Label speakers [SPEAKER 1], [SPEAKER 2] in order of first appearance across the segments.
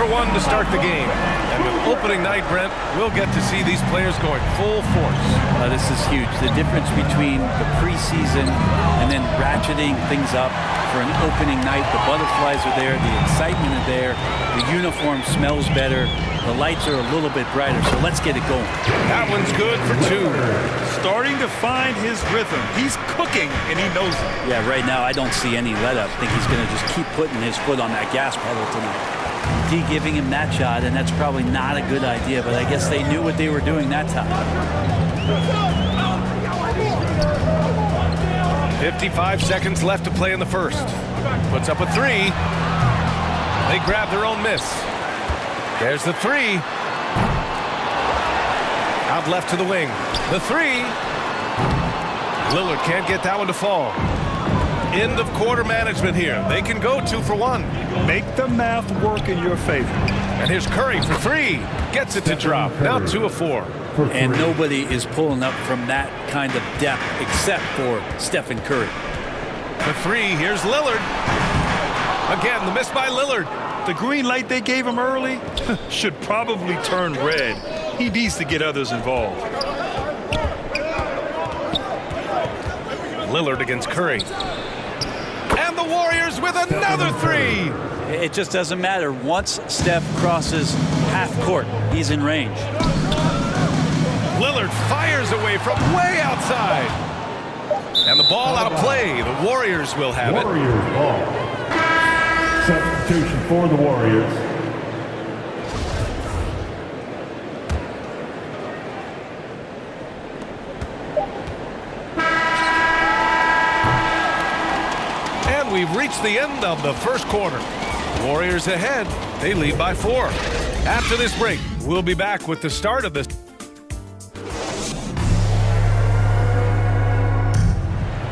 [SPEAKER 1] for one to start the game. And with opening night, Brent, we'll get to see these players going full force.
[SPEAKER 2] This is huge. The difference between the preseason and then ratcheting things up for an opening night. The butterflies are there. The excitement is there. The uniform smells better. The lights are a little bit brighter, so let's get it going.
[SPEAKER 1] That one's good for two.
[SPEAKER 3] Starting to find his rhythm. He's cooking, and he knows it.
[SPEAKER 2] Yeah, right now I don't see any let-up. I think he's going to just keep putting his foot on that gas pedal tonight. D giving him that shot, and that's probably not a good idea, but I guess they knew what they were doing that time.
[SPEAKER 1] 55 seconds left to play in the first. Puts up a three. They grab their own miss. There's the three. Out left to the wing. The three. Lillard can't get that one to fall. End of quarter management here. They can go 2 for 1.
[SPEAKER 3] Make the math work in your favor.
[SPEAKER 1] And here's Curry for three. Gets it to drop. Now 2 of 4.
[SPEAKER 2] And nobody is pulling up from that kind of depth except for Stephen Curry.
[SPEAKER 1] The three. Here's Lillard. Again, the miss by Lillard.
[SPEAKER 3] The green light they gave him early should probably turn red. He needs to get others involved.
[SPEAKER 1] Lillard against Curry. And the Warriors with another three.
[SPEAKER 2] It just doesn't matter. Once Steph crosses half court, he's in range.
[SPEAKER 1] Lillard fires away from way outside. And the ball out of play. The Warriors will have it.
[SPEAKER 4] Warriors ball. Substitution for the Warriors.
[SPEAKER 1] And we've reached the end of the first quarter. Warriors ahead. They lead by 4. After this break, we'll be back with the start of this.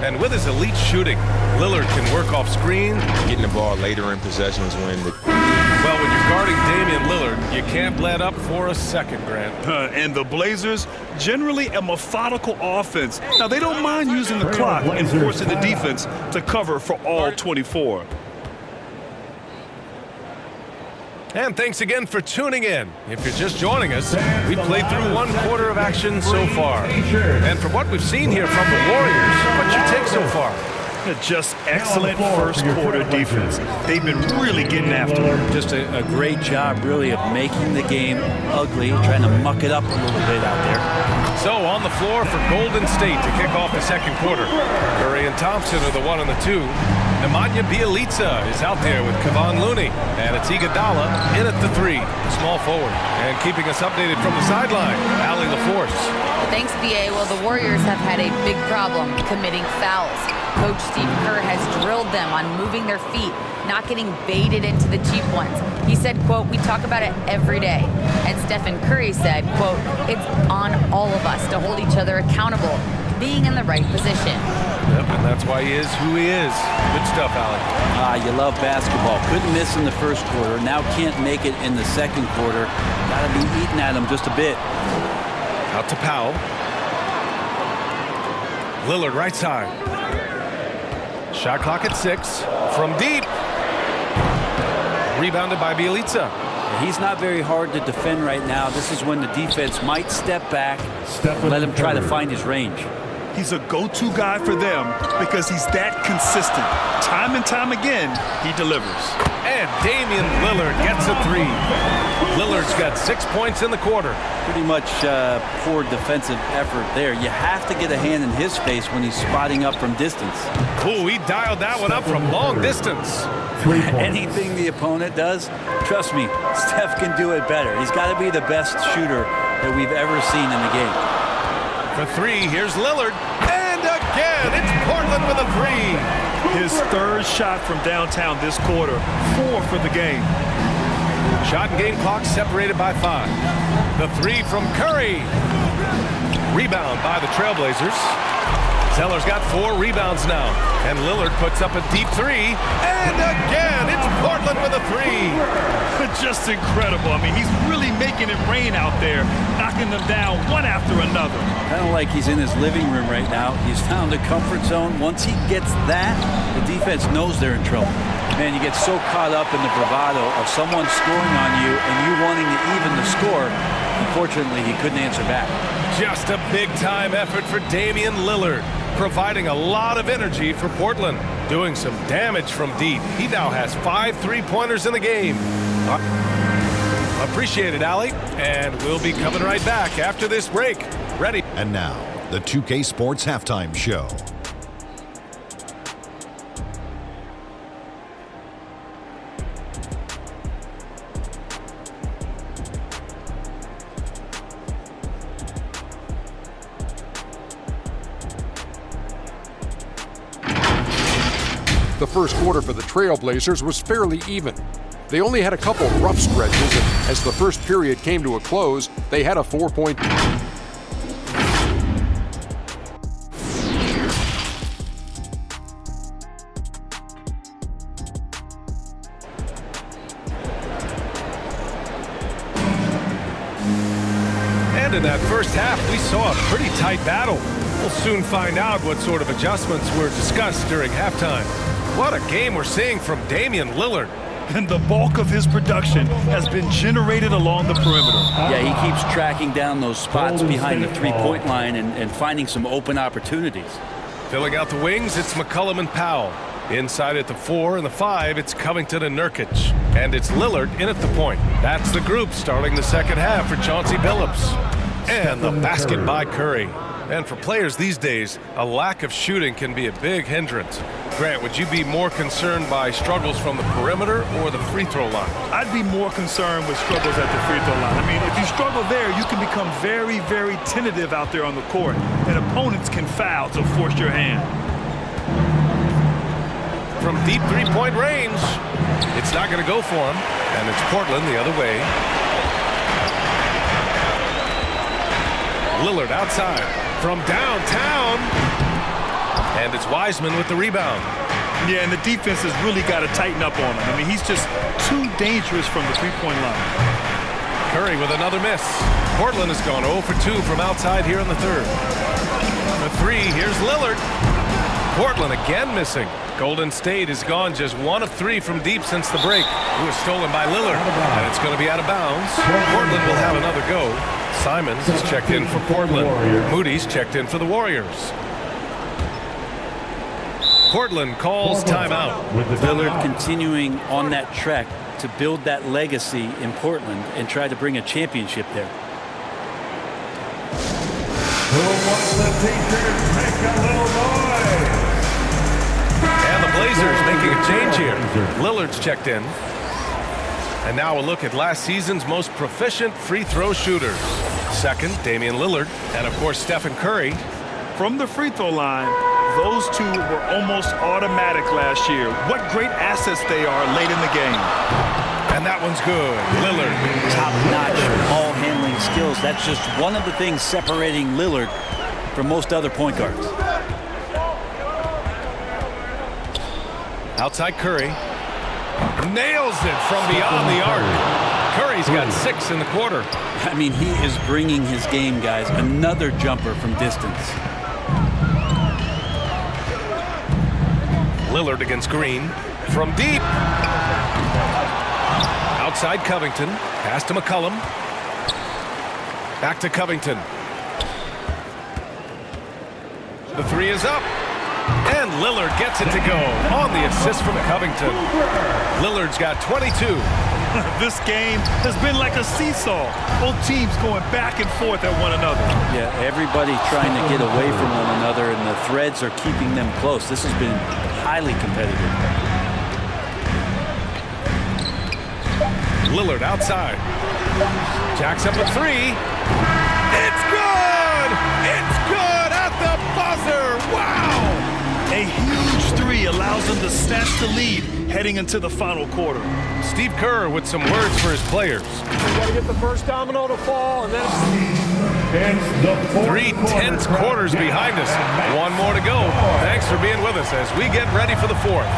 [SPEAKER 1] And with his elite shooting, Lillard can work off screen.
[SPEAKER 5] Getting the ball later in possessions when the...
[SPEAKER 1] Well, when you're guarding Damian Lillard, you can't let up for a second, Grant.
[SPEAKER 3] And the Blazers, generally a methodical offense. Now, they don't mind using the clock and forcing the defense to cover for all 24.
[SPEAKER 1] And thanks again for tuning in. If you're just joining us, we played through 1 quarter of action so far. And from what we've seen here from the Warriors, what's your take so far?
[SPEAKER 3] Just excellent first quarter defense. They've been really getting after it.
[SPEAKER 2] Just a great job, really, of making the game ugly, trying to muck it up a little bit out there.
[SPEAKER 1] So on the floor for Golden State to kick off the second quarter. Curry and Thompson are the 1 and the 2. Nemanja Bjelica is out there with Kevon Looney. And it's Iguodala in at the 3, small forward. And keeping us updated from the sideline, Allie LaForce.
[SPEAKER 6] Thanks, B.A. Well, the Warriors have had a big problem committing fouls. Coach Steve Kerr has drilled them on moving their feet, not getting baited into the cheap ones. He said, quote, "We talk about it every day." And Stephen Curry said, quote, "It's on all of us to hold each other accountable, being in the right position."
[SPEAKER 1] Yep, and that's why he is who he is. Good stuff, Allie.
[SPEAKER 2] You love basketball. Couldn't miss in the first quarter. Now can't make it in the second quarter. Got to be eating at him just a bit.
[SPEAKER 1] Out to Powell. Lillard right side. Shot clock at 6. From deep. Rebounded by Bjelica.
[SPEAKER 2] He's not very hard to defend right now. This is when the defense might step back, let him try to find his range.
[SPEAKER 3] He's a go-to guy for them because he's that consistent. Time and time again, he delivers.
[SPEAKER 1] And Damian Lillard gets a 3. Lillard's got 6 points in the quarter.
[SPEAKER 2] Pretty much poor defensive effort there. You have to get a hand in his face when he's spotting up from distance.
[SPEAKER 1] Ooh, he dialed that one up from long distance.
[SPEAKER 2] Anything the opponent does, trust me, Steph can do it better. He's got to be the best shooter that we've ever seen in the game.
[SPEAKER 1] For 3, here's Lillard. And again, it's Portland with a 3.
[SPEAKER 3] His third shot from downtown this quarter, 4 for the game.
[SPEAKER 1] Shot and game clock separated by 5. The 3 from Curry. Rebound by the Trailblazers. Zeller's got 4 rebounds now. And Lillard puts up a deep 3. And again, it's Portland with a 3.
[SPEAKER 3] Just incredible. I mean, he's really making it rain out there, knocking them down one after another.
[SPEAKER 2] Kind of like he's in his living room right now. He's found a comfort zone. Once he gets that, the defense knows they're in trouble. Man, you get so caught up in the bravado of someone scoring on you and you wanting to even the score. Unfortunately, he couldn't answer back.
[SPEAKER 1] Just a big-time effort for Damian Lillard, providing a lot of energy for Portland, doing some damage from deep. He now has 5 3-pointers in the game. Appreciate it, Allie. And we'll be coming right back after this break. Ready.
[SPEAKER 4] And now, the 2K Sports Halftime Show.
[SPEAKER 7] The first quarter for the Trailblazers was fairly even. They only had a couple rough stretches, and as the first period came to a close, they had a 4-point.
[SPEAKER 1] And in that first half, we saw a pretty tight battle. We'll soon find out what sort of adjustments were discussed during halftime. What a game we're seeing from Damian Lillard.
[SPEAKER 3] And the bulk of his production has been generated along the perimeter.
[SPEAKER 2] Yeah, he keeps tracking down those spots behind the three-point line and finding some open opportunities.
[SPEAKER 1] Filling out the wings, it's McCollum and Powell. Inside at the 4 and the 5, it's Covington and Nurkic. And it's Lillard in at the point. That's the group starting the second half for Chauncey Billups. And the basket by Curry. And for players these days, a lack of shooting can be a big hindrance. Grant, would you be more concerned by struggles from the perimeter or the free throw line?
[SPEAKER 3] I'd be more concerned with struggles at the free throw line. I mean, if you struggle there, you can become very, very tentative out there on the court, and opponents can foul to force your hand.
[SPEAKER 1] From deep three-point range, it's not going to go for him, and it's Portland the other way. Lillard outside from downtown. And it's Wiseman with the rebound.
[SPEAKER 3] Yeah, and the defense has really got to tighten up on him. I mean, he's just too dangerous from the three-point line.
[SPEAKER 1] Curry with another miss. Portland has gone 0 for 2 from outside here in the third. The 3, here's Lillard. Portland again missing. Golden State has gone just 1 of 3 from deep since the break. It was stolen by Lillard, and it's going to be out of bounds. Portland will have another go. Simons is checked in for Portland. Moody's checked in for the Warriors. Portland calls timeout.
[SPEAKER 2] Lillard continuing on that trek to build that legacy in Portland and try to bring a championship there.
[SPEAKER 1] And the Blazers making a change here. Lillard's checked in. And now a look at last season's most proficient free throw shooters. Second, Damian Lillard, and of course Stephen Curry.
[SPEAKER 3] From the free throw line, those two were almost automatic last year. What great assets they are late in the game.
[SPEAKER 1] And that one's good. Lillard.
[SPEAKER 2] Top-notch ball handling skills. That's just one of the things separating Lillard from most other point guards.
[SPEAKER 1] Outside Curry. Nails it from beyond the arc. Curry's got 6 in the quarter.
[SPEAKER 2] I mean, he is bringing his game, guys. Another jumper from distance.
[SPEAKER 1] Lillard against Green. From deep. Outside Covington. Pass to McCollum. Back to Covington. The 3 is up. And Lillard gets it to go on the assist from Covington. Lillard's got 22.
[SPEAKER 3] This game has been like a seesaw. Both teams going back and forth at one another.
[SPEAKER 2] Yeah, everybody trying to get away from one another, and the threads are keeping them close. This has been highly competitive.
[SPEAKER 1] Lillard outside. Jacks up a 3. It's good! It's good at the buzzer! Wow!
[SPEAKER 3] A huge 3 allows them to snatch the lead heading into the final quarter.
[SPEAKER 1] Steve Kerr with some words for his players.
[SPEAKER 8] We got to get the first domino to fall, and then
[SPEAKER 1] 3 tense quarters behind us. 1 more to go. Thanks for being with us as we get ready for the 4th.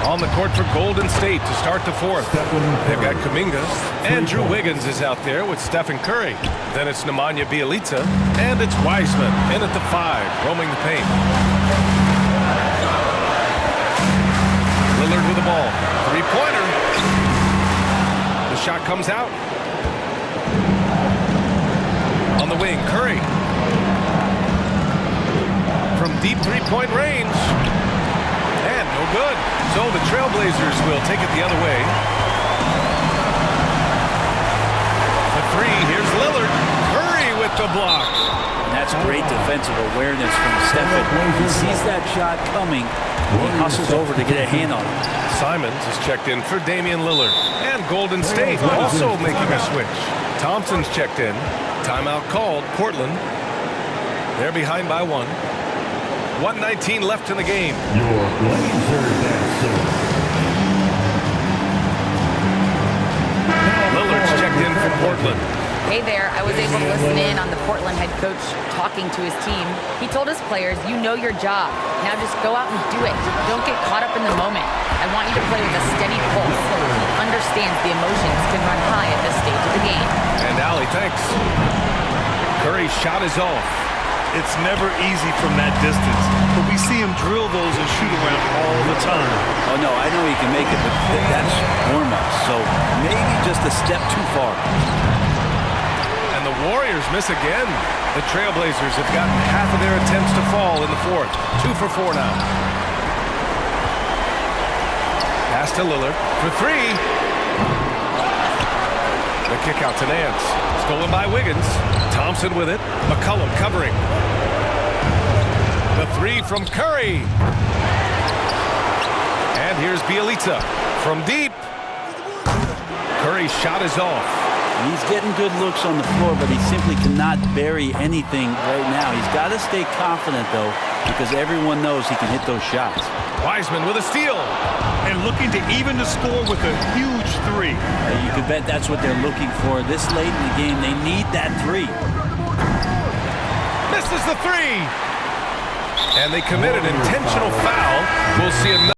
[SPEAKER 1] On the court for Golden State to start the 4th. They've got Kuminga. Andrew Wiggins is out there with Stephen Curry. Then it's Nemanja Bjelica. And it's Wiseman in at the 5, roaming the paint. Lillard with the ball. Three-pointer. The shot comes out. On the wing, Curry. From deep three-point range. And no good. So the Trailblazers will take it the other way. The three, here's Lillard. Curry with the block.
[SPEAKER 2] And that's great defensive awareness from Stephen. He sees that shot coming, and he hustles over to get a hand on it.
[SPEAKER 1] Simons is checked in for Damian Lillard. And Golden State also making a switch. Thompson's checked in. Timeout called. Portland. They're behind by 1. 1:19 left in the game. Lillard's checked in for Portland.
[SPEAKER 6] Hey there, I was able to listen in on the Portland head coach talking to his team. He told his players, you know your job. Now just go out and do it. Don't get caught up in the moment. I want you to play with a steady pulse. He understands the emotions can run high at this stage of the game.
[SPEAKER 1] And Allie, thanks. Curry's shot is off.
[SPEAKER 3] It's never easy from that distance, but we see him drill those and shoot around all the time.
[SPEAKER 2] Oh, no, I know he can make it, but that's warm-up. So maybe just a step too far.
[SPEAKER 1] And the Warriors miss again. The Trailblazers have gotten half of their attempts to fall in the fourth. 2 for 4 now. Pass to Lillard for 3. The kick out to Nance. Stolen by Wiggins. Thompson with it. McCollum covering. The 3 from Curry. And here's Bielitsa from deep. Curry's shot is off.
[SPEAKER 2] He's getting good looks on the floor, but he simply cannot bury anything right now. He's got to stay confident, though, because everyone knows he can hit those shots.
[SPEAKER 1] Wiseman with a steal.
[SPEAKER 3] And looking to even the score with a huge 3.
[SPEAKER 2] You can bet that's what they're looking for this late in the game. They need that 3.
[SPEAKER 1] Misses the 3. And they commit an intentional foul. We'll see another.